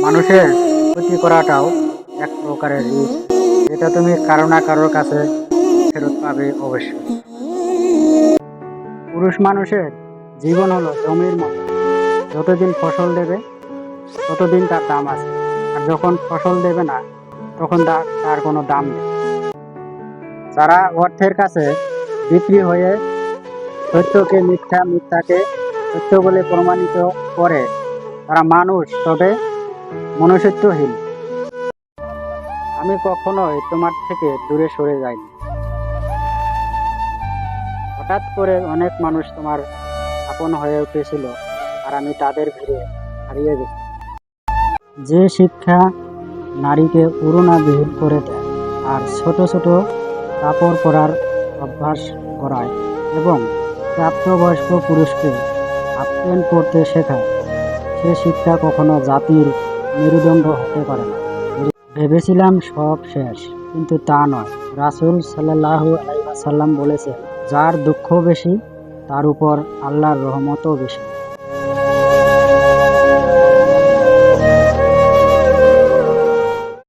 মানুষের ক্ষতি করাটাও এক প্রকারের রিস্ক, যেটা তুমি কারো না কারোর কাছে ফেরত পাবে অবশ্যই। পুরুষ মানুষের জীবন হলো জমির মতো, যতদিন ফসল দেবে ততদিন তার দাম আছে, আর যখন ফসল দেবে না তখন তার কোনো দাম নেই। যারা অর্থের কাছে বিক্রি হয়ে সত্যকে মিথ্যা, মিথ্যাকে সত্য বলে প্রমাণিত করে, তারা মানুষ, তবে মনুষ্যত্বহীন। আমি কখনোই তোমার থেকে দূরে সরে যাইনি। হঠাৎ করে অনেক মানুষ তোমার আপন হয়ে উঠেছিল, আর আমি তাদের ভিড়ে হারিয়ে গেছি। যে শিক্ষা নারীকে উড়নাবিহীন করে দেয়, আর ছোট ছোট কাপড় পরার অভ্যাস করায়, এবং প্রাপ্তবয়স্ক পুরুষকে হাফ প্যান্ট পরতে শেখায়, সে শিক্ষা কখনো জাতির মেরুদণ্ড হতে পারে না। ভেবেছিলাম সব শেষ, কিন্তু তা নয়। রাসূল সাল্লাল্লাহু আলাইহি ওয়াসাল্লাম বলেছেন, যার দুঃখ বেশি তার উপর আল্লাহর রহমতও বেশি।